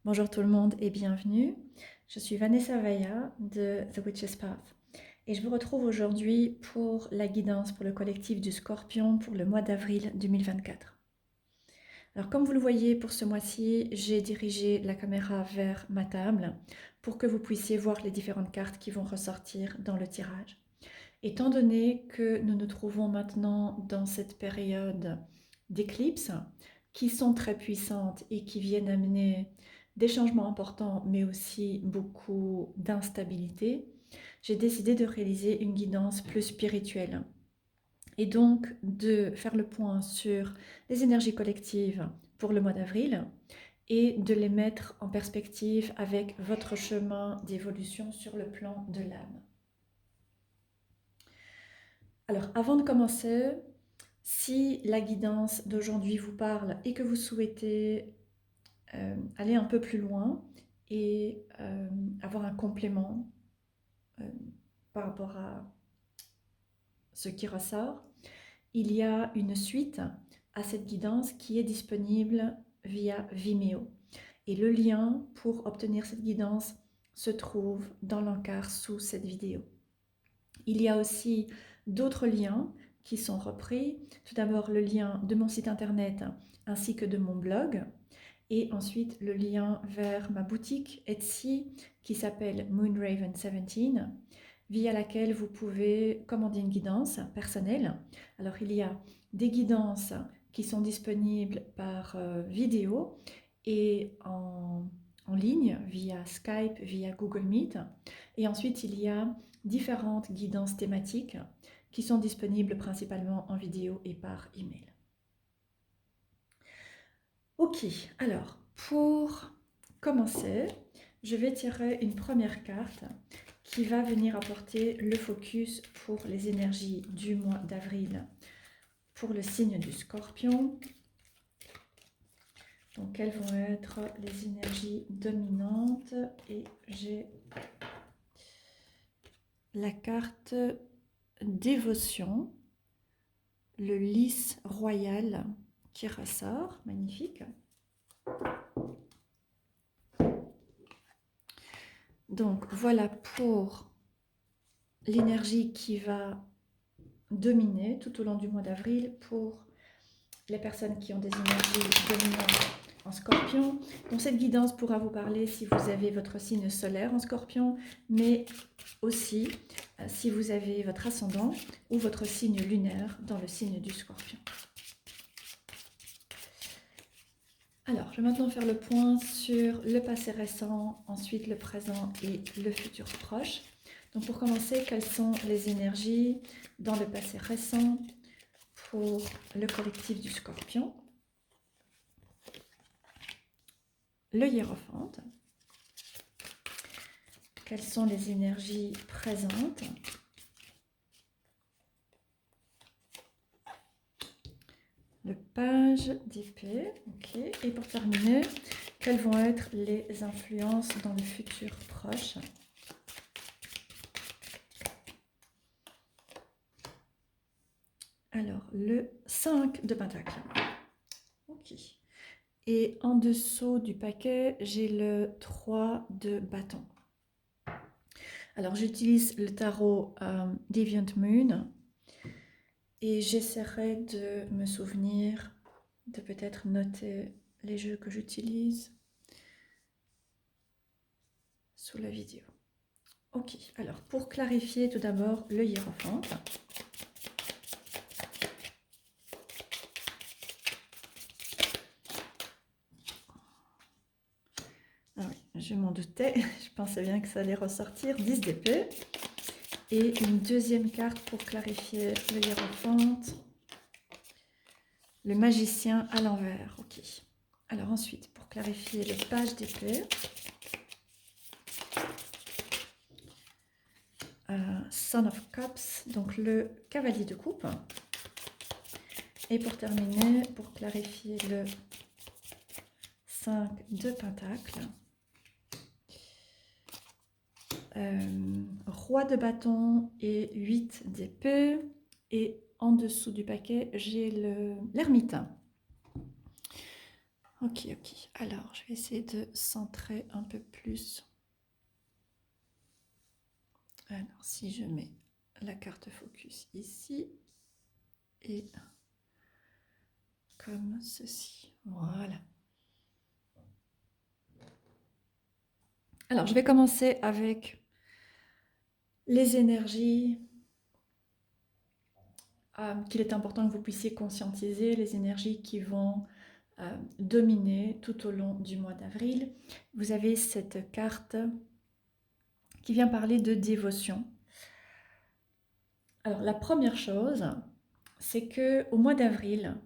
Bonjour tout le monde et bienvenue. Je suis Vanessa Vaya de The Witch's Path et je vous retrouve aujourd'hui pour la guidance pour le collectif du Scorpion pour le mois d'avril 2024. Alors comme vous le voyez pour ce mois-ci, j'ai dirigé la caméra vers ma table pour que vous puissiez voir les différentes cartes qui vont ressortir dans le tirage. Étant donné que nous nous trouvons maintenant dans cette période d'éclipse, qui sont très puissantes et qui viennent amener des changements importants, mais aussi beaucoup d'instabilité, j'ai décidé de réaliser une guidance plus spirituelle et donc de faire le point sur les énergies collectives pour le mois d'avril et de les mettre en perspective avec votre chemin d'évolution sur le plan de l'âme. Alors, avant de commencer, si la guidance d'aujourd'hui vous parle et que vous souhaitez aller un peu plus loin et avoir un complément euh, par rapport à ce qui ressort, il y a une suite à cette guidance qui est disponible via Vimeo. Et le lien pour obtenir cette guidance se trouve dans l'encart sous cette vidéo. Il y a aussi d'autres liens qui sont repris. Tout d'abord le lien de mon site internet ainsi que de mon blog. Et ensuite le lien vers ma boutique Etsy qui s'appelle Moonraven17, via laquelle vous pouvez commander une guidance personnelle. Alors il y a des guidances qui sont disponibles par vidéo et en ligne via Skype, via Google Meet. Et ensuite il y a différentes guidances thématiques qui sont disponibles principalement en vidéo et par email. Ok, alors pour commencer, je vais tirer une première carte qui va venir apporter le focus pour les énergies du mois d'avril pour le signe du Scorpion. Donc quelles vont être les énergies dominantes? Et j'ai la carte dévotion, le lys royal qui ressort, magnifique. Donc voilà pour l'énergie qui va dominer tout au long du mois d'avril pour les personnes qui ont des énergies dominantes en Scorpion. Donc cette guidance pourra vous parler si vous avez votre signe solaire en Scorpion, mais aussi si vous avez votre ascendant ou votre signe lunaire dans le signe du Scorpion. Alors, je vais maintenant faire le point sur le passé récent, ensuite le présent et le futur proche. Donc pour commencer, quelles sont les énergies dans le passé récent pour le collectif du Scorpion? Le hiérophante. Quelles sont les énergies présentes? Le page d'épée. Ok. Et pour terminer, quelles vont être les influences dans le futur proche? Alors, le 5 de pentacle. Ok. Et en dessous du paquet, j'ai le 3 de bâton. Alors, j'utilise le tarot Deviant Moon et j'essaierai de me souvenir de peut-être noter les jeux que j'utilise sous la vidéo. Ok, alors pour clarifier tout d'abord le hiérophante. Ah oui, je m'en doutais, je pensais bien que ça allait ressortir, 10 d'épée. Et une deuxième carte pour clarifier le hiérophante, le magicien à l'envers. Ok. Alors ensuite, pour clarifier le page d'épée, Son of Cups, donc le cavalier de coupe. Et pour terminer, pour clarifier le 5 de pentacle, roi de bâton et 8 d'épée. Et en dessous du paquet, j'ai l'ermite. Ok, ok. Alors, je vais essayer de centrer un peu plus. Alors, si je mets la carte focus ici et comme ceci. Voilà. Alors, je vais commencer avec les énergies qu'il est important que vous puissiez conscientiser, les énergies qui vont dominer tout au long du mois d'avril. Vous avez cette carte qui vient parler de dévotion. Alors, la première chose, c'est que au mois d'avril,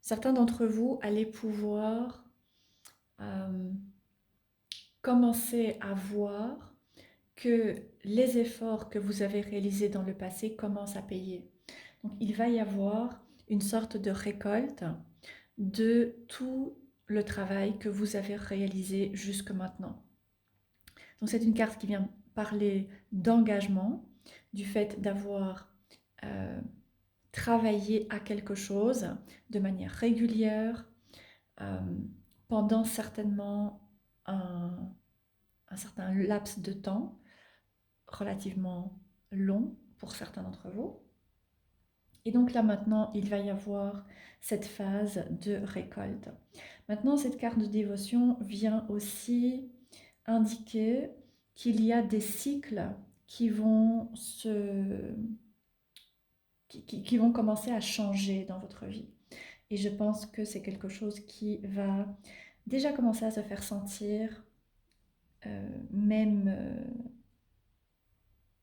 certains d'entre vous allez pouvoir commencer à voir que les efforts que vous avez réalisés dans le passé commencent à payer. Donc, il va y avoir une sorte de récolte de tout le travail que vous avez réalisé jusque maintenant. Donc, c'est une carte qui vient parler d'engagement, du fait d'avoir travaillé à quelque chose de manière régulière, euh, pendant certainement un certain laps de temps, relativement long pour certains d'entre vous. Et donc là maintenant, il va y avoir cette phase de récolte. Maintenant, cette carte de dévotion vient aussi indiquer qu'il y a des cycles qui vont qui vont commencer à changer dans votre vie. Et je pense que c'est quelque chose qui va déjà commencer à se faire sentir, même,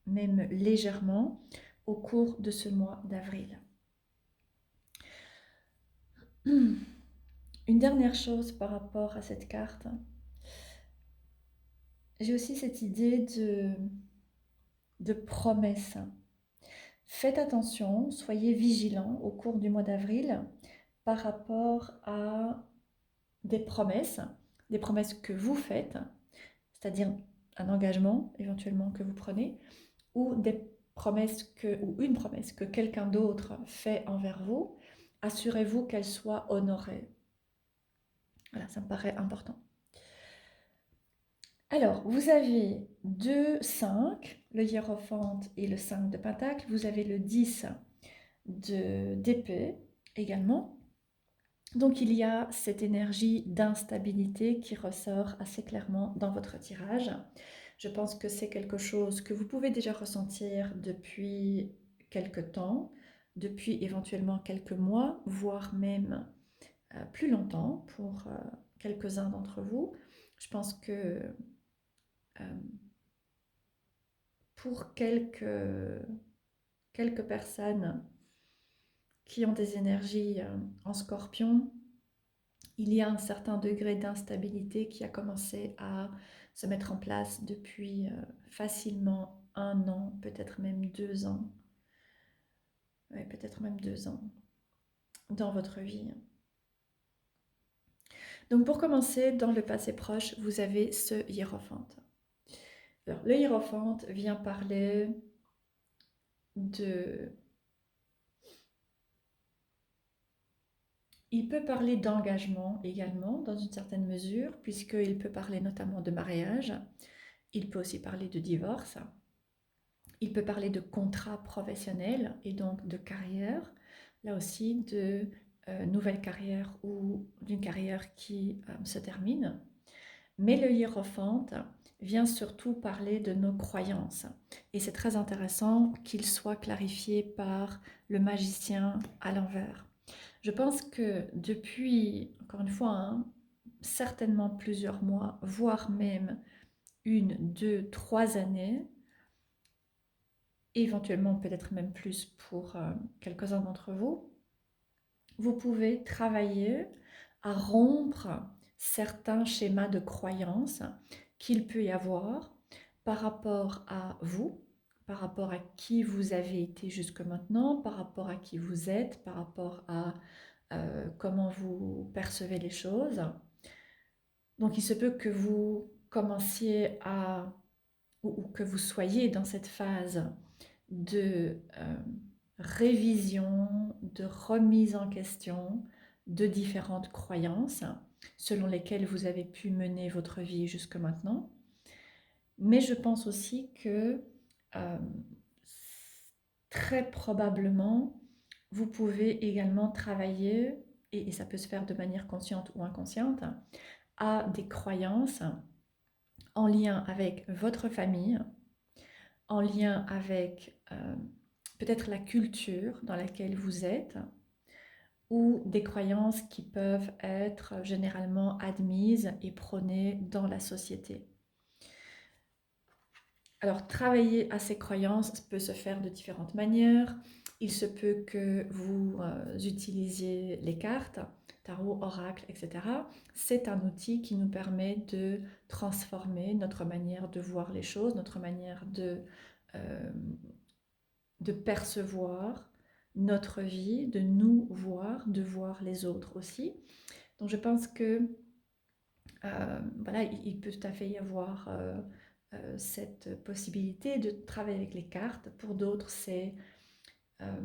même légèrement, au cours de ce mois d'avril. Une dernière chose par rapport à cette carte, j'ai aussi cette idée de promesse. Faites attention, soyez vigilants au cours du mois d'avril par rapport à des promesses que vous faites, c'est-à-dire un engagement éventuellement que vous prenez, ou des promesses ou une promesse que quelqu'un d'autre fait envers vous. Assurez-vous qu'elle soit honorée. Voilà, ça me paraît important. Alors, vous avez 2 5, le hiérophante et le 5 de pentacle. Vous avez le 10 d'épée également. Donc, il y a cette énergie d'instabilité qui ressort assez clairement dans votre tirage. Je pense que c'est quelque chose que vous pouvez déjà ressentir depuis quelque temps, depuis éventuellement quelques mois, voire même plus longtemps pour quelques-uns d'entre vous. Je pense que pour quelques personnes qui ont des énergies en scorpion, il y a un certain degré d'instabilité qui a commencé à se mettre en place depuis facilement 1 an, peut-être même 2 ans. Ouais, peut-être même 2 ans dans votre vie. Donc pour commencer, dans le passé proche, vous avez ce hiérophante. Alors, le hiérophante vient parler de... Il peut parler d'engagement également, dans une certaine mesure, puisqu'il peut parler notamment de mariage. Il peut aussi parler de divorce. Il peut parler de contrat professionnel et donc de carrière. Là aussi, de nouvelle carrière ou d'une carrière qui se termine. Mais le hiérophante vient surtout parler de nos croyances. Et c'est très intéressant qu'il soit clarifié par le magicien à l'envers. Je pense que depuis, encore une fois, hein, certainement plusieurs mois, voire même 1, 2, 3 années, éventuellement peut-être même plus pour quelques-uns d'entre vous, vous pouvez travailler à rompre certains schémas de croyances qu'il peut y avoir par rapport à vous, par rapport à qui vous avez été jusque maintenant, par rapport à qui vous êtes, par rapport à comment vous percevez les choses. Donc il se peut que vous commenciez à, ou que vous soyez dans cette phase de révision, de remise en question de différentes croyances selon lesquelles vous avez pu mener votre vie jusque maintenant. Mais je pense aussi que euh, très probablement, vous pouvez également travailler, et ça peut se faire de manière consciente ou inconsciente, à des croyances en lien avec votre famille, en lien avec peut-être la culture dans laquelle vous êtes, ou des croyances qui peuvent être généralement admises et prônées dans la société. Alors, travailler à ces croyances peut se faire de différentes manières. Il se peut que vous utilisiez les cartes, tarot, oracle, etc. C'est un outil qui nous permet de transformer notre manière de voir les choses, notre manière euh, de percevoir notre vie, de nous voir, de voir les autres aussi. Donc je pense que voilà, il peut tout à fait y avoir cette possibilité de travailler avec les cartes. Pour d'autres, c'est euh,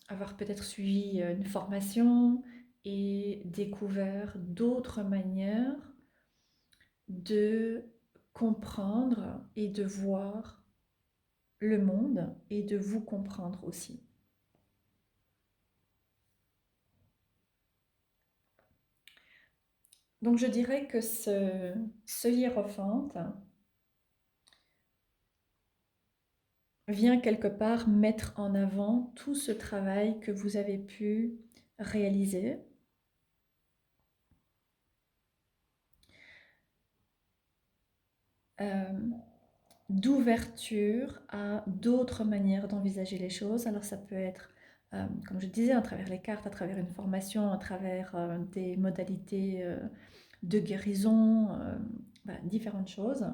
avoir peut-être suivi une formation et découvert d'autres manières de comprendre et de voir le monde et de vous comprendre aussi. Donc je dirais que ce hiérophante vient quelque part mettre en avant tout ce travail que vous avez pu réaliser, euh, d'ouverture à d'autres manières d'envisager les choses. Alors ça peut être, comme je disais, à travers les cartes, à travers une formation, à travers des modalités de guérison, voilà, différentes choses.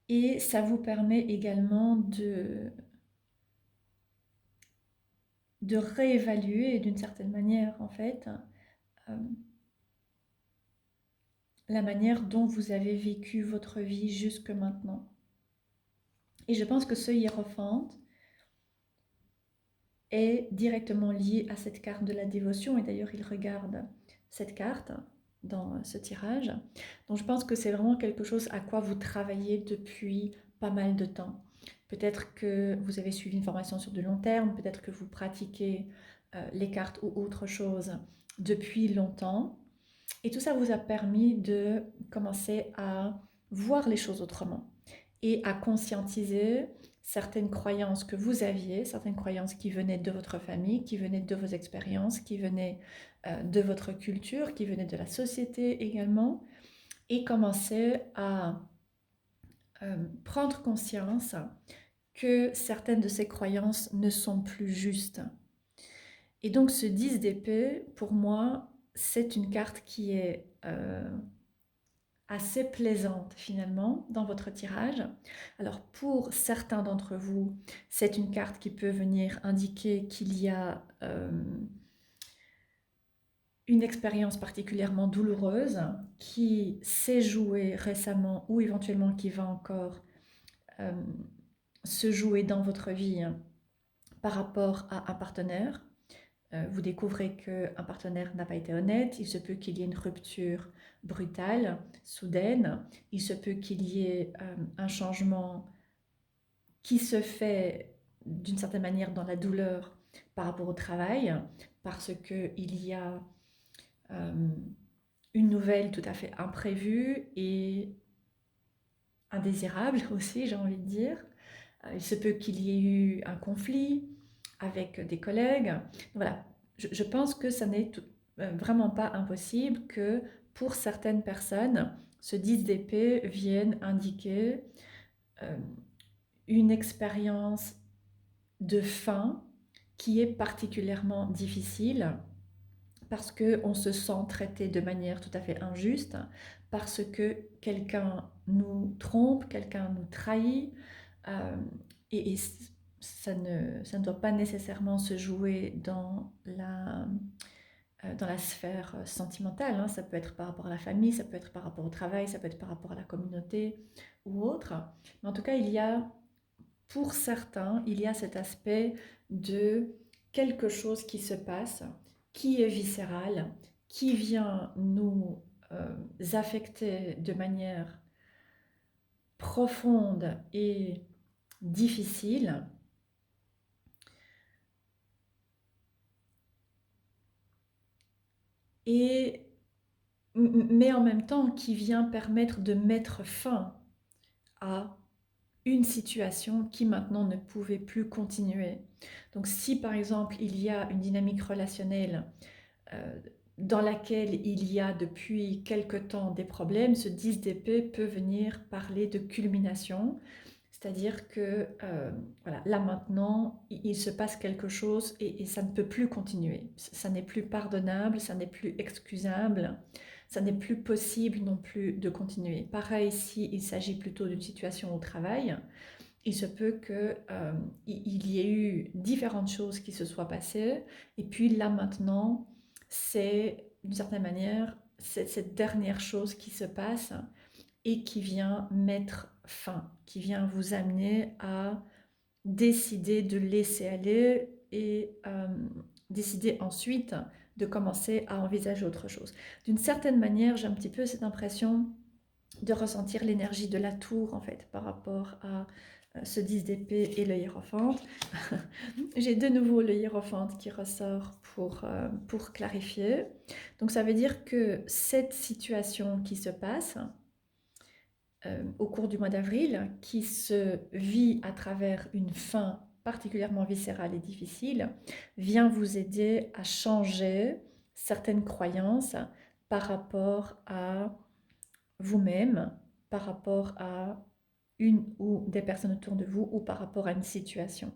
Et ça vous permet également de réévaluer d'une certaine manière, en fait, euh, la manière dont vous avez vécu votre vie jusque maintenant. Et je pense que ce hiérophante est directement lié à cette carte de la dévotion. Et d'ailleurs, il regarde cette carte dans ce tirage. Donc je pense que c'est vraiment quelque chose à quoi vous travaillez depuis pas mal de temps. Peut-être que vous avez suivi une formation sur de long terme, peut-être que vous pratiquez les cartes ou autre chose depuis longtemps. Et tout ça vous a permis de commencer à voir les choses autrement et à conscientiser certaines croyances que vous aviez, certaines croyances qui venaient de votre famille, qui venaient de vos expériences, qui venaient de votre culture, qui venaient de la société également, et commencer à prendre conscience que certaines de ces croyances ne sont plus justes. Et donc ce 10 d'épée, pour moi, c'est une carte qui est assez plaisante finalement dans votre tirage. Alors pour certains d'entre vous, c'est une carte qui peut venir indiquer qu'il y a une expérience particulièrement douloureuse qui s'est jouée récemment ou éventuellement qui va encore euh, se jouer dans votre vie par rapport à un partenaire. Vous découvrez qu'un partenaire n'a pas été honnête, il se peut qu'il y ait une rupture brutale, soudaine, il se peut qu'il y ait un changement qui se fait d'une certaine manière dans la douleur par rapport au travail, parce qu'il y a une nouvelle tout à fait imprévue et indésirable aussi, j'ai envie de dire. Il se peut qu'il y ait eu un conflit avec des collègues. Voilà, je pense que ça n'est vraiment pas impossible que pour certaines personnes, ce 10 d'épée vienne indiquer euh, une expérience de fin qui est particulièrement difficile parce qu'on se sent traité de manière tout à fait injuste, parce que quelqu'un nous trompe, quelqu'un nous trahit, euh, et ça ne doit pas nécessairement se jouer dans la sphère sentimentale, hein. Ça peut être par rapport à la famille, ça peut être par rapport au travail, ça peut être par rapport à la communauté ou autre. Mais en tout cas, pour certains, il y a cet aspect de quelque chose qui se passe, qui est viscéral, qui vient nous affecter de manière profonde et difficile, et, mais en même temps qui vient permettre de mettre fin à une situation qui maintenant ne pouvait plus continuer. Donc si par exemple il y a une dynamique relationnelle euh, dans laquelle il y a depuis quelque temps des problèmes, ce 10 d'épée peut venir parler de culmination, c'est-à-dire que voilà, là maintenant, il se passe quelque chose et ça ne peut plus continuer. Ça n'est plus pardonnable, ça n'est plus excusable, ça n'est plus possible non plus de continuer. Pareil, s'il s'agit plutôt d'une situation au travail, il se peut que, il y ait eu différentes choses qui se soient passées, et puis là maintenant, c'est d'une certaine manière cette dernière chose qui se passe et qui vient mettre fin, qui vient vous amener à décider de laisser aller et décider ensuite de commencer à envisager autre chose. D'une certaine manière, j'ai un petit peu cette impression de ressentir l'énergie de la tour en fait par rapport à ce 10 d'épée et le hiérophante. J'ai de nouveau le hiérophante qui ressort pour clarifier. Donc ça veut dire que cette situation qui se passe au cours du mois d'avril, qui se vit à travers une fin particulièrement viscérale et difficile, vient vous aider à changer certaines croyances par rapport à vous-même, par rapport à une ou des personnes autour de vous ou par rapport à une situation.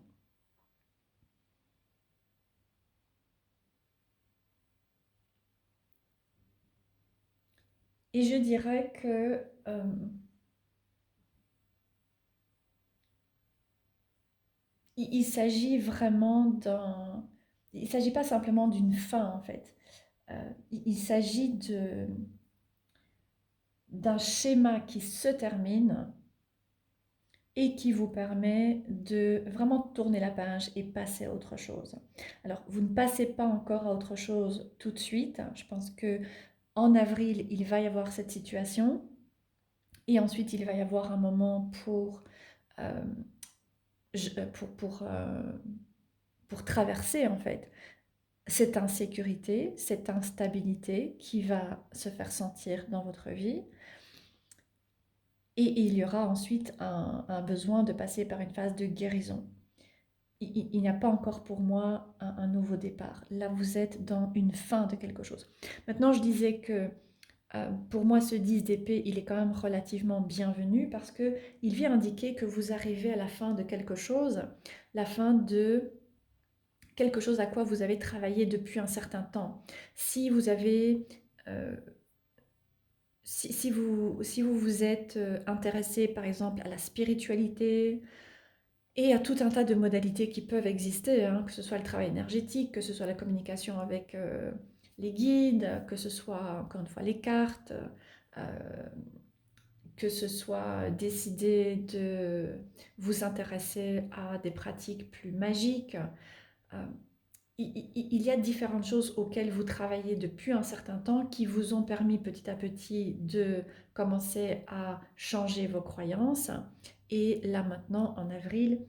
Et je dirais que il s'agit vraiment d'un... Il ne s'agit pas simplement d'une fin en fait. Il s'agit d'un schéma qui se termine et qui vous permet de vraiment tourner la page et passer à autre chose. Alors, vous ne passez pas encore à autre chose tout de suite. Je pense que en avril, il va y avoir cette situation et ensuite, il va y avoir un moment euh, pour, pour, euh, pour traverser en fait cette insécurité, cette instabilité qui va se faire sentir dans votre vie. Et il y aura ensuite un besoin de passer par une phase de guérison. Il n'y a pas encore pour moi un nouveau départ. Là, vous êtes dans une fin de quelque chose. Maintenant, je disais que pour moi, ce 10 d'épée, il est quand même relativement bienvenu parce que il vient indiquer que vous arrivez à la fin de quelque chose, la fin de quelque chose à quoi vous avez travaillé depuis un certain temps. Si vous avez euh, si vous vous êtes intéressé par exemple à la spiritualité et à tout un tas de modalités qui peuvent exister, hein, que ce soit le travail énergétique, que ce soit la communication avec les guides, que ce soit encore une fois les cartes, euh, que ce soit décider de vous intéresser à des pratiques plus magiques. euh, il y a différentes choses auxquelles vous travaillez depuis un certain temps qui vous ont permis petit à petit de commencer à changer vos croyances. Et là maintenant, en avril,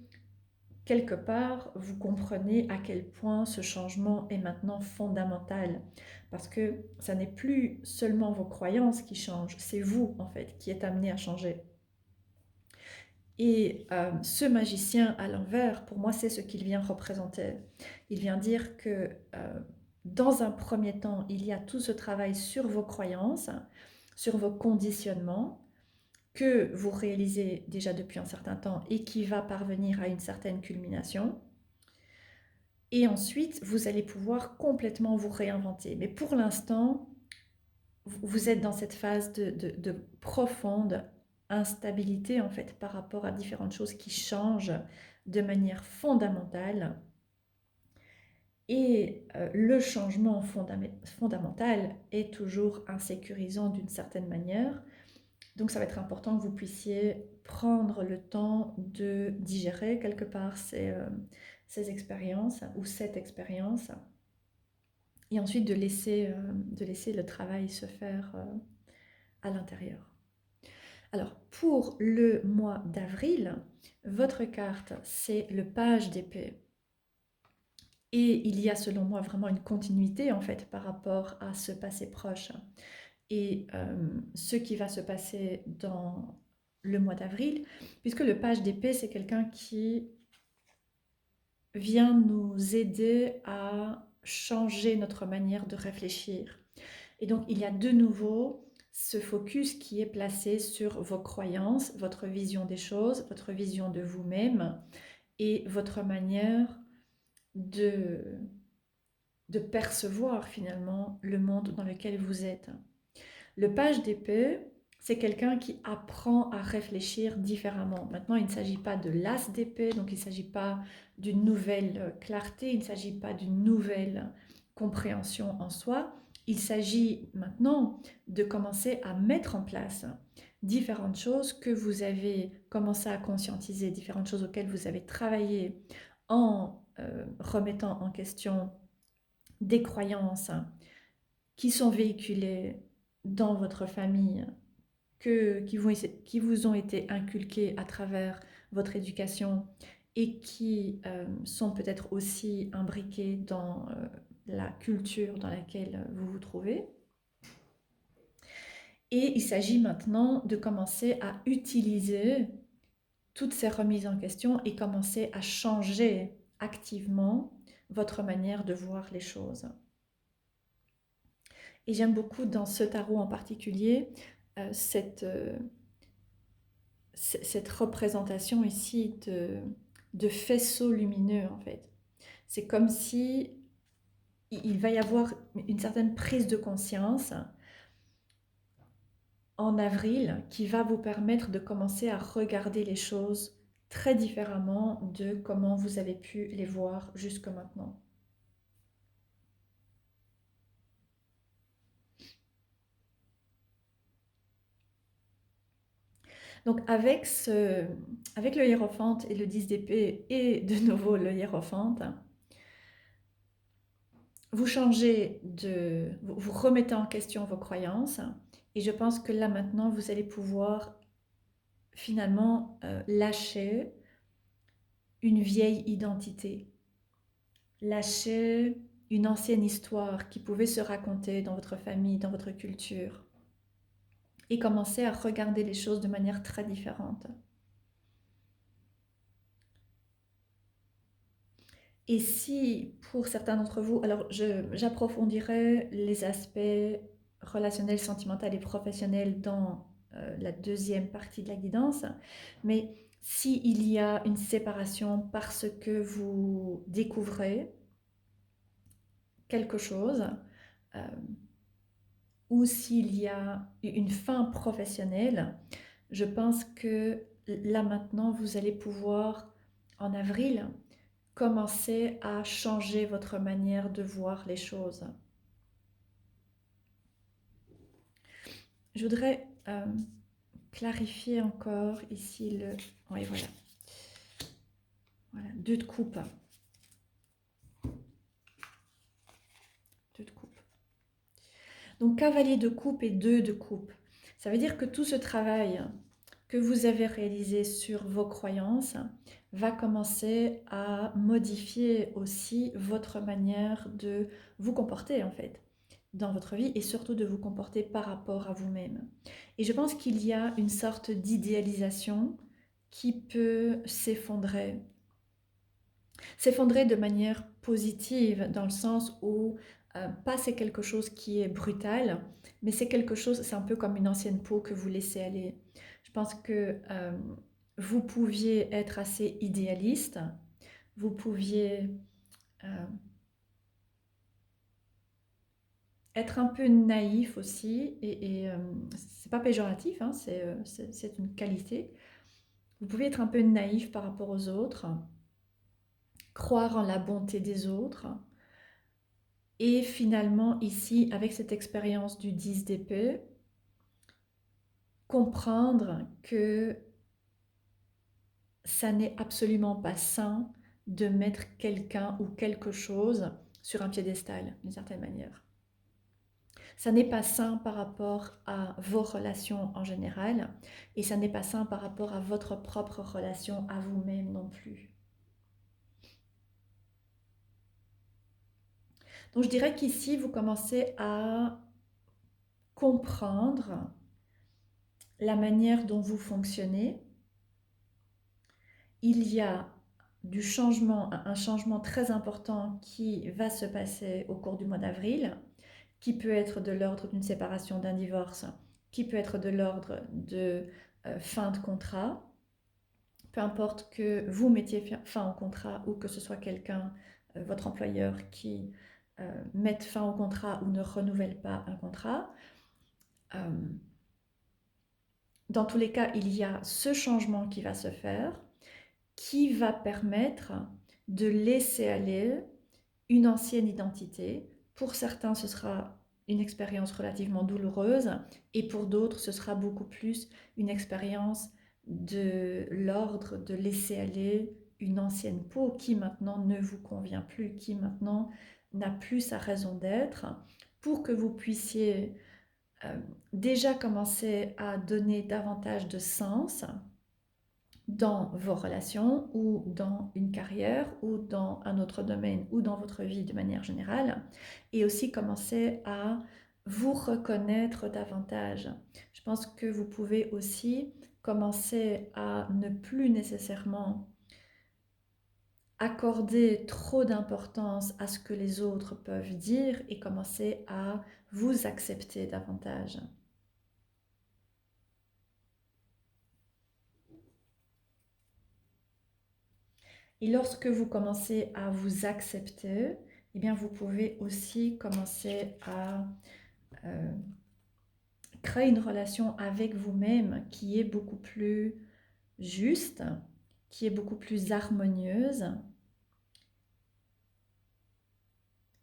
quelque part, vous comprenez à quel point ce changement est maintenant fondamental. Parce que ça n'est plus seulement vos croyances qui changent, c'est vous en fait qui êtes amené à changer. Et ce magicien à l'envers, pour moi, c'est ce qu'il vient représenter. Il vient dire que dans un premier temps, il y a tout ce travail sur vos croyances, sur vos conditionnements, que vous réalisez déjà depuis un certain temps et qui va parvenir à une certaine culmination. Et ensuite, vous allez pouvoir complètement vous réinventer. Mais pour l'instant, vous êtes dans cette phase de profonde instabilité en fait par rapport à différentes choses qui changent de manière fondamentale. Et le changement fondamental est toujours insécurisant d'une certaine manière. Donc ça va être important que vous puissiez prendre le temps de digérer quelque part ces expériences ou cette expérience, et ensuite de laisser le travail se faire à l'intérieur. Alors, pour le mois d'avril, votre carte, c'est le page d'épée. Et il y a selon moi vraiment une continuité en fait par rapport à ce passé proche et ce qui va se passer dans le mois d'avril, puisque le page d'épée, c'est quelqu'un qui vient nous aider à changer notre manière de réfléchir. Et donc, il y a de nouveau ce focus qui est placé sur vos croyances, votre vision des choses, votre vision de vous-même et votre manière de, de percevoir finalement le monde dans lequel vous êtes. Le page d'épée, c'est quelqu'un qui apprend à réfléchir différemment. Maintenant, il ne s'agit pas de l'as d'épée, donc il ne s'agit pas d'une nouvelle clarté, il ne s'agit pas d'une nouvelle compréhension en soi. Il s'agit maintenant de commencer à mettre en place différentes choses que vous avez commencé à conscientiser, différentes choses auxquelles vous avez travaillé en remettant en question des croyances qui sont véhiculées dans votre famille, qui vous ont été inculquées à travers votre éducation et qui sont peut-être aussi imbriquées dans la culture dans laquelle vous vous trouvez. Et il s'agit maintenant de commencer à utiliser toutes ces remises en question et commencer à changer activement votre manière de voir les choses. Et j'aime beaucoup dans ce tarot en particulier cette représentation ici de faisceau lumineux en fait. C'est comme si il va y avoir une certaine prise de conscience en avril qui va vous permettre de commencer à regarder les choses très différemment de comment vous avez pu les voir jusque maintenant. Donc avec le hiérophante et le 10 d'épée et de nouveau le hiérophante, vous changez vous remettez en question vos croyances et je pense que là maintenant vous allez pouvoir finalement lâcher une vieille identité, lâcher une ancienne histoire qui pouvait se raconter dans votre famille, dans votre culture et commencer à regarder les choses de manière très différente. Et si, pour certains d'entre vous, alors j'approfondirai les aspects relationnels, sentimentaux et professionnels dans la deuxième partie de la guidance, mais s'il y a une séparation parce que vous découvrez quelque chose, euh, ou s'il y a une fin professionnelle, je pense que là maintenant, vous allez pouvoir, en avril, commencer à changer votre manière de voir les choses. Je voudrais clarifier encore ici le... Oui, voilà. Voilà, 2 de coupe. 2 de coupe. Donc, cavalier de coupe et 2 de coupe. Ça veut dire que tout ce travail que vous avez réalisé sur vos croyances va commencer à modifier aussi votre manière de vous comporter en fait dans votre vie et surtout de vous comporter par rapport à vous-même. Et je pense qu'il y a une sorte d'idéalisation qui peut s'effondrer. S'effondrer de manière positive dans le sens où pas c'est quelque chose qui est brutal, mais c'est quelque chose, c'est un peu comme une ancienne peau que vous laissez aller. Je pense que vous pouviez être assez idéaliste, vous pouviez être un peu naïf aussi, et c'est pas péjoratif, hein, c'est une qualité. Vous pouvez être un peu naïf par rapport aux autres, croire en la bonté des autres, et finalement ici, avec cette expérience du 10 d'épée, comprendre que ça n'est absolument pas sain de mettre quelqu'un ou quelque chose sur un piédestal, d'une certaine manière. Ça n'est pas sain par rapport à vos relations en général, et ça n'est pas sain par rapport à votre propre relation à vous-même non plus. Donc je dirais qu'ici, vous commencez à comprendre la manière dont vous fonctionnez. Il y a un changement très important qui va se passer au cours du mois d'avril, qui peut être de l'ordre d'une séparation, d'un divorce, qui peut être de l'ordre de fin de contrat. Peu importe que vous mettiez fin au contrat ou que ce soit quelqu'un, votre employeur, qui mette fin au contrat ou ne renouvelle pas un contrat. Dans tous les cas, il y a ce changement qui va se faire, qui va permettre de laisser aller une ancienne identité. Pour certains, ce sera une expérience relativement douloureuse et pour d'autres, ce sera beaucoup plus une expérience de l'ordre de laisser aller une ancienne peau qui maintenant ne vous convient plus, qui maintenant n'a plus sa raison d'être, pour que vous puissiez déjà commencer à donner davantage de sens dans vos relations ou dans une carrière ou dans un autre domaine ou dans votre vie de manière générale, et aussi commencer à vous reconnaître davantage. Je pense que vous pouvez aussi commencer à ne plus nécessairement accorder trop d'importance à ce que les autres peuvent dire et commencer à vous accepter davantage. Et lorsque vous commencez à vous accepter, eh bien vous pouvez aussi commencer à euh, créer une relation avec vous-même qui est beaucoup plus juste, qui est beaucoup plus harmonieuse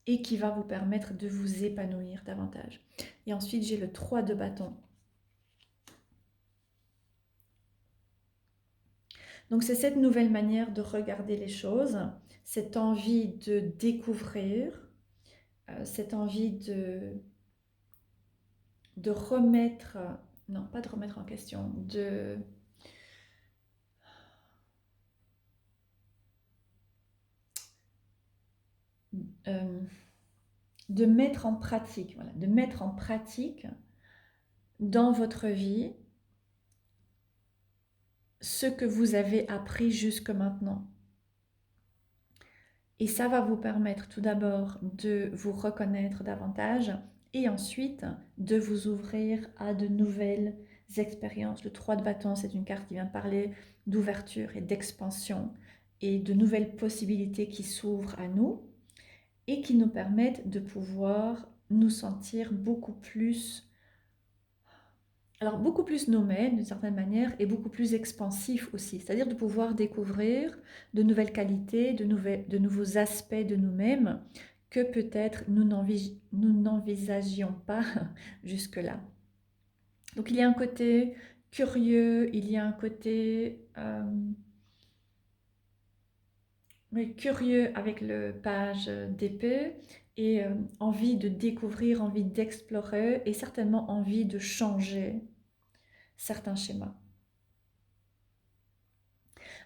et qui va vous permettre de vous épanouir davantage. Et ensuite, j'ai le 3 de bâton. Donc c'est cette nouvelle manière de regarder les choses, cette envie de découvrir, cette envie de remettre, non pas de remettre en question, euh, de mettre en pratique, voilà, de mettre en pratique dans votre vie ce que vous avez appris jusque maintenant. Et ça va vous permettre tout d'abord de vous reconnaître davantage et ensuite de vous ouvrir à de nouvelles expériences. Le 3 de bâton, c'est une carte qui vient parler d'ouverture et d'expansion et de nouvelles possibilités qui s'ouvrent à nous et qui nous permettent de pouvoir nous sentir beaucoup plus nous-mêmes d'une certaine manière et beaucoup plus expansif aussi, c'est-à-dire de pouvoir découvrir de nouvelles qualités, de nouveaux aspects de nous-mêmes que peut-être nous n'envisagions pas jusque-là. Donc il y a un côté curieux, il y a un côté curieux avec le page d'épée et envie de découvrir, envie d'explorer et certainement envie de changer certains schémas.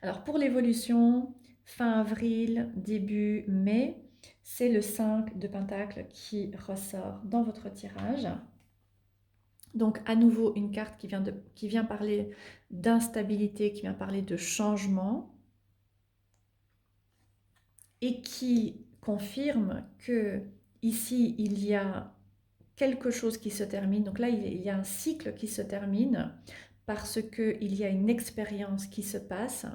Alors pour l'évolution, fin avril, début mai, c'est le 5 de Pentacle qui ressort dans votre tirage. Donc à nouveau une carte qui vient parler d'instabilité, qui vient parler de changement et qui confirme que ici il y a quelque chose qui se termine. Donc là il y a un cycle qui se termine parce qu'il y a une expérience qui se passe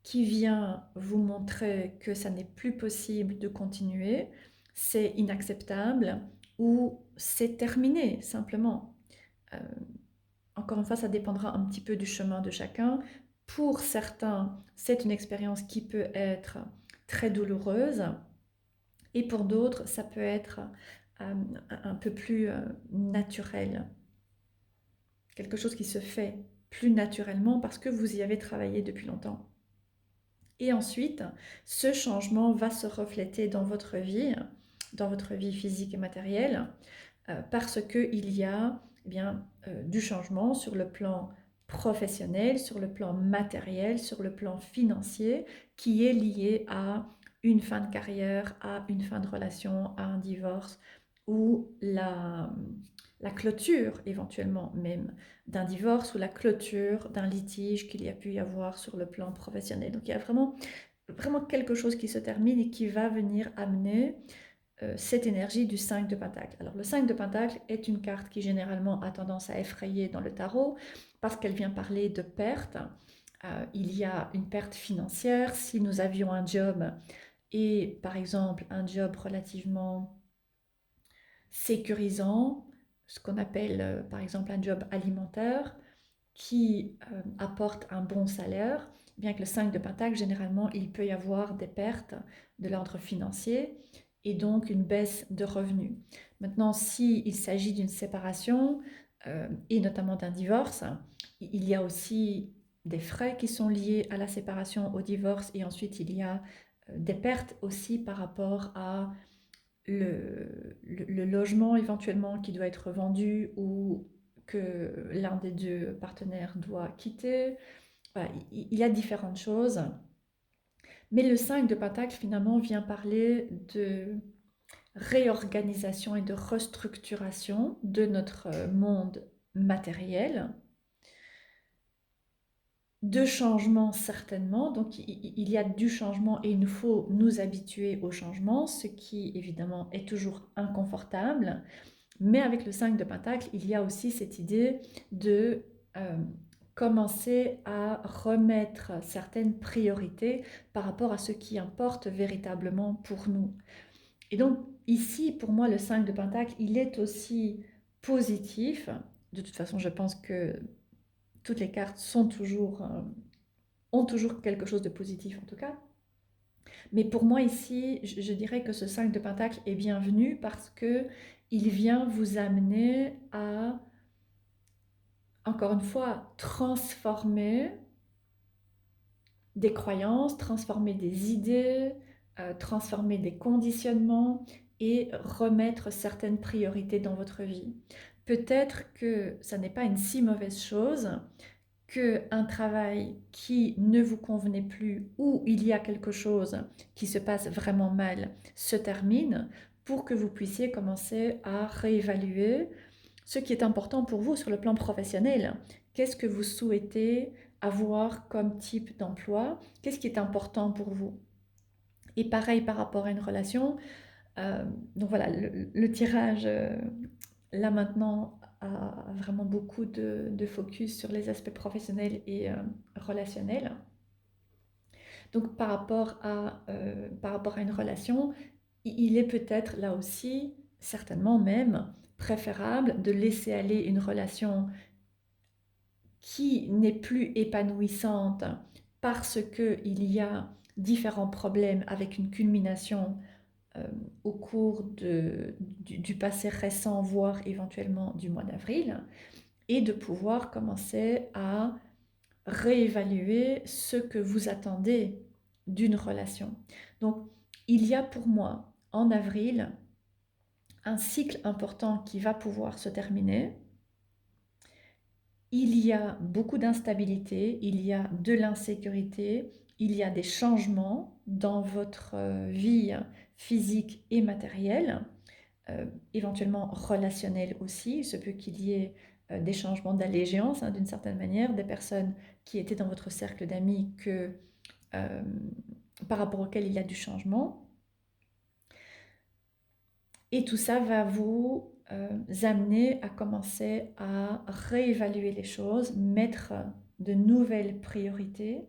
qui vient vous montrer que ça n'est plus possible de continuer, c'est inacceptable ou c'est terminé simplement. Encore une fois, ça dépendra un petit peu du chemin de chacun. Pour certains, c'est une expérience qui peut être très douloureuse et pour d'autres, ça peut être un peu plus naturel. Quelque chose qui se fait plus naturellement parce que vous y avez travaillé depuis longtemps. Et ensuite, ce changement va se refléter dans votre vie physique et matérielle, parce qu'il y a du changement sur le plan professionnel, sur le plan matériel, sur le plan financier, qui est lié à une fin de carrière, à une fin de relation, à un divorce, ou la clôture éventuellement même d'un divorce ou la clôture d'un litige qu'il y a pu y avoir sur le plan professionnel. Donc il y a vraiment quelque chose qui se termine et qui va venir amener cette énergie du 5 de Pentacle. Alors le 5 de Pentacle est une carte qui généralement a tendance à effrayer dans le tarot parce qu'elle vient parler de perte. Il y a une perte financière. Si nous avions un job et par exemple un job relativement sécurisant, ce qu'on appelle par exemple un job alimentaire qui apporte un bon salaire, bien que le 5 de Pentacle, généralement, il peut y avoir des pertes de l'ordre financier et donc une baisse de revenus. Maintenant, s'il s'agit d'une séparation et notamment d'un divorce, il y a aussi des frais qui sont liés à la séparation, au divorce, et ensuite il y a des pertes aussi par rapport à le logement éventuellement qui doit être vendu ou que l'un des deux partenaires doit quitter. Voilà, il y a différentes choses. Mais le 5 de Pentacle finalement vient parler de réorganisation et de restructuration de notre monde matériel, de changement certainement. Donc il y a du changement et il nous faut nous habituer au changement, ce qui évidemment est toujours inconfortable. Mais avec le 5 de Pentacle, il y a aussi cette idée de commencer à remettre certaines priorités par rapport à ce qui importe véritablement pour nous. Et donc ici, pour moi, le 5 de Pentacle, il est aussi positif. De toute façon, je pense que toutes les cartes ont toujours quelque chose de positif en tout cas. Mais pour moi ici, je dirais que ce 5 de Pentacle est bienvenu parce que il vient vous amener à, encore une fois, transformer des croyances, transformer des idées, transformer des conditionnements et remettre certaines priorités dans votre vie. Peut-être que ça n'est pas une si mauvaise chose qu'un travail qui ne vous convenait plus ou il y a quelque chose qui se passe vraiment mal se termine pour que vous puissiez commencer à réévaluer ce qui est important pour vous sur le plan professionnel. Qu'est-ce que vous souhaitez avoir comme type d'emploi? Qu'est-ce qui est important pour vous? Et pareil par rapport à une relation. Donc voilà, le tirage, là maintenant, a vraiment beaucoup de focus sur les aspects professionnels et relationnels. Donc par rapport à une relation, il est peut-être là aussi, certainement même, préférable de laisser aller une relation qui n'est plus épanouissante parce qu'il y a différents problèmes avec une culmination au cours du passé récent, voire éventuellement du mois d'avril, et de pouvoir commencer à réévaluer ce que vous attendez d'une relation. Donc, il y a pour moi, en avril, un cycle important qui va pouvoir se terminer. Il y a beaucoup d'instabilité, il y a de l'insécurité, il y a des changements dans votre vie physique et matérielle, éventuellement relationnelle aussi. Il se peut qu'il y ait des changements d'allégeance, d'une certaine manière, des personnes qui étaient dans votre cercle d'amis par rapport auxquelles il y a du changement. Et tout ça va vous amener à commencer à réévaluer les choses, mettre de nouvelles priorités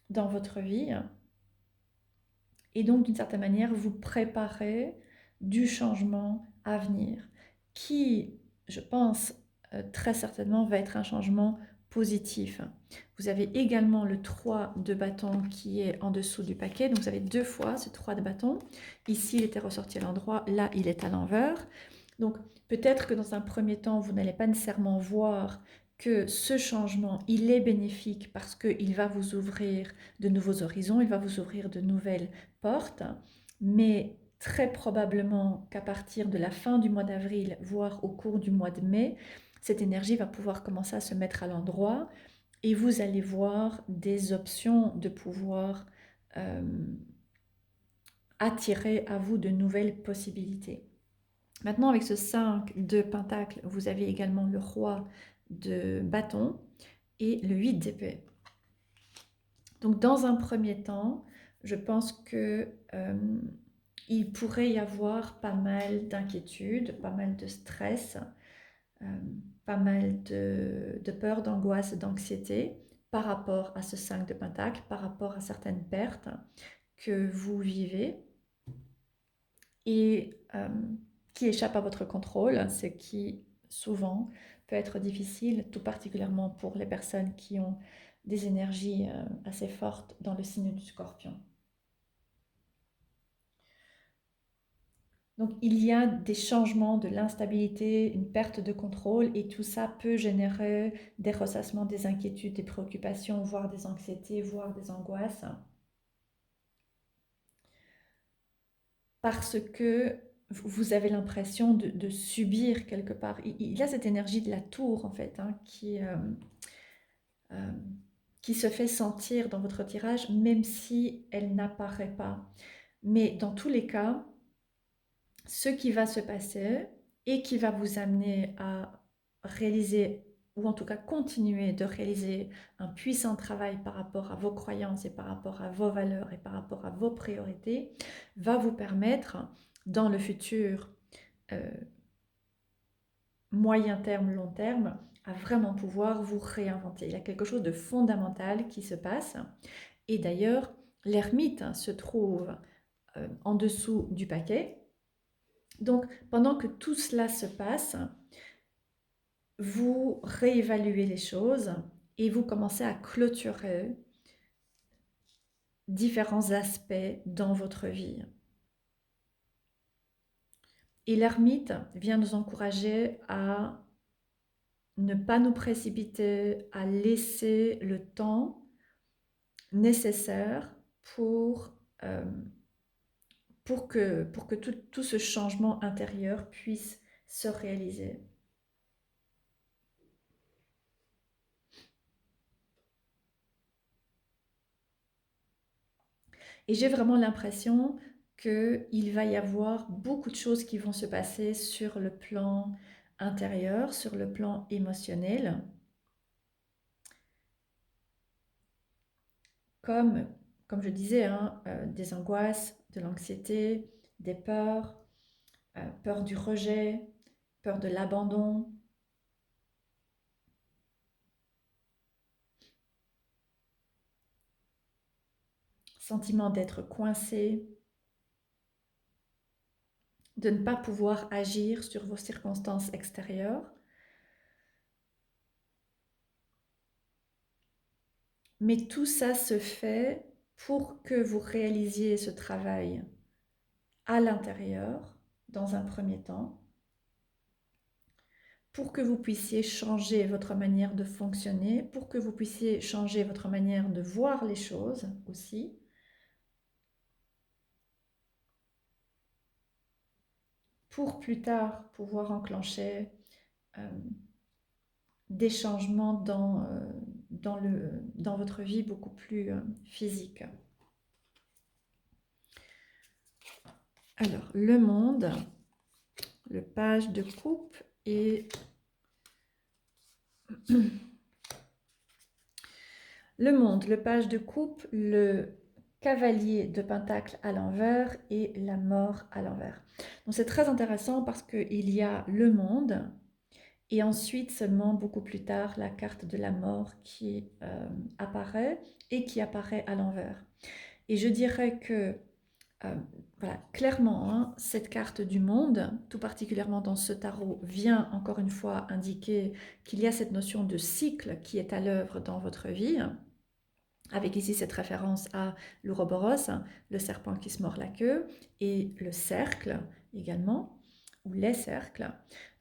dans votre vie et donc d'une certaine manière vous préparer du changement à venir qui, je pense, très certainement va être un changement positif. Vous avez également le 3 de bâton qui est en dessous du paquet, donc vous avez deux fois ce 3 de bâton. Ici il était ressorti à l'endroit, là il est à l'envers. Donc peut-être que dans un premier temps vous n'allez pas nécessairement voir que ce changement, il est bénéfique parce qu'il va vous ouvrir de nouveaux horizons, il va vous ouvrir de nouvelles portes, mais très probablement qu'à partir de la fin du mois d'avril, voire au cours du mois de mai, cette énergie va pouvoir commencer à se mettre à l'endroit et vous allez voir des options de pouvoir euh, attirer à vous de nouvelles possibilités. Maintenant, avec ce 5 de Pentacle, vous avez également le roi de bâton et le 8 d'épée. Donc, dans un premier temps, je pense que il pourrait y avoir pas mal d'inquiétudes, pas mal de stress, euh, pas mal de peur, d'angoisse, d'anxiété par rapport à ce 5 de Pentacle, par rapport à certaines pertes que vous vivez et qui échappent à votre contrôle, ce qui souvent peut être difficile, tout particulièrement pour les personnes qui ont des énergies assez fortes dans le signe du Scorpion. Donc il y a des changements, de l'instabilité, une perte de contrôle et tout ça peut générer des ressassements, des inquiétudes, des préoccupations, voire des anxiétés, voire des angoisses. Parce que vous avez l'impression de subir quelque part. Il y a cette énergie de la tour en fait hein, euh, qui se fait sentir dans votre tirage même si elle n'apparaît pas. Mais dans tous les cas, ce qui va se passer et qui va vous amener à réaliser ou en tout cas continuer de réaliser un puissant travail par rapport à vos croyances et par rapport à vos valeurs et par rapport à vos priorités, va vous permettre dans le futur moyen terme, long terme, à vraiment pouvoir vous réinventer. Il y a quelque chose de fondamental qui se passe. Et d'ailleurs, l'ermite se trouve en dessous du paquet. Donc, pendant que tout cela se passe, vous réévaluez les choses et vous commencez à clôturer différents aspects dans votre vie. Et l'ermite vient nous encourager à ne pas nous précipiter, à laisser le temps nécessaire euh, pour que tout ce changement intérieur puisse se réaliser. Et j'ai vraiment l'impression qu'il va y avoir beaucoup de choses qui vont se passer sur le plan intérieur, sur le plan émotionnel, comme, comme je disais, hein, des angoisses, de l'anxiété, des peurs, peur du rejet, peur de l'abandon, sentiment d'être coincé, de ne pas pouvoir agir sur vos circonstances extérieures. Mais tout ça se fait pour que vous réalisiez ce travail à l'intérieur, dans un premier temps, pour que vous puissiez changer votre manière de fonctionner, pour que vous puissiez changer votre manière de voir les choses aussi, pour plus tard pouvoir enclencher euh, des changements dans votre vie beaucoup plus physique. Alors, le monde, le page de coupe et le monde, le page de coupe, le cavalier de pentacle à l'envers et la mort à l'envers. Donc c'est très intéressant parce qu'il y a le monde et ensuite seulement beaucoup plus tard la carte de la mort qui apparaît et qui apparaît à l'envers. Et je dirais que voilà, clairement, hein, cette carte du monde, tout particulièrement dans ce tarot, vient encore une fois indiquer qu'il y a cette notion de cycle qui est à l'œuvre dans votre vie, avec ici cette référence à l'Ouroboros, le serpent qui se mord la queue, et le cercle également, ou les cercles.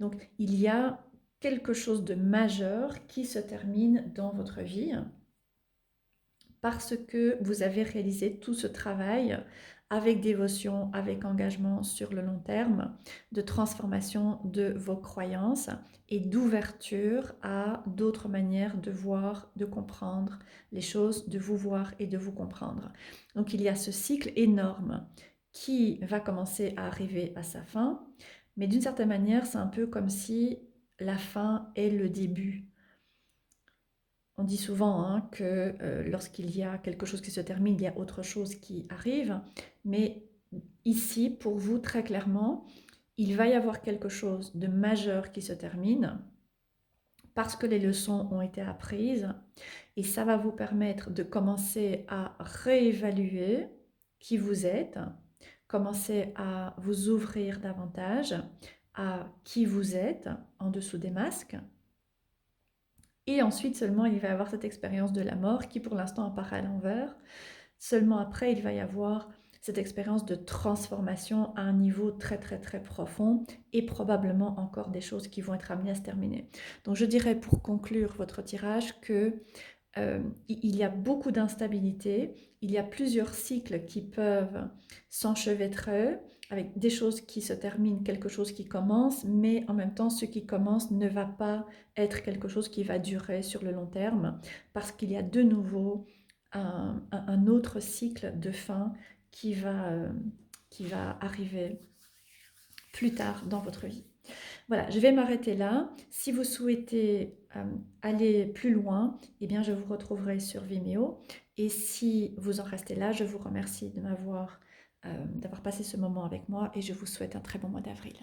Donc il y a quelque chose de majeur qui se termine dans votre vie parce que vous avez réalisé tout ce travail avec dévotion, avec engagement sur le long terme, de transformation de vos croyances et d'ouverture à d'autres manières de voir, de comprendre les choses, de vous voir et de vous comprendre. Donc il y a ce cycle énorme qui va commencer à arriver à sa fin, mais d'une certaine manière, c'est un peu comme si la fin est le début. On dit souvent hein, que lorsqu'il y a quelque chose qui se termine, il y a autre chose qui arrive. Mais ici, pour vous, très clairement, il va y avoir quelque chose de majeur qui se termine parce que les leçons ont été apprises. Et ça va vous permettre de commencer à réévaluer qui vous êtes, commencer à vous ouvrir davantage à qui vous êtes en dessous des masques. Et ensuite seulement, il va y avoir cette expérience de la mort qui pour l'instant apparaît à l'envers. Seulement après, il va y avoir cette expérience de transformation à un niveau très très très profond et probablement encore des choses qui vont être amenées à se terminer. Donc je dirais pour conclure votre tirage que il y a beaucoup d'instabilité, il y a plusieurs cycles qui peuvent s'enchevêtrer avec des choses qui se terminent, quelque chose qui commence, mais en même temps, ce qui commence ne va pas être quelque chose qui va durer sur le long terme, parce qu'il y a de nouveau un autre cycle de fin qui va arriver plus tard dans votre vie. Voilà, je vais m'arrêter là. Si vous souhaitez aller plus loin, eh bien, je vous retrouverai sur Vimeo. Et si vous en restez là, je vous remercie de d'avoir passé ce moment avec moi et je vous souhaite un très bon mois d'avril.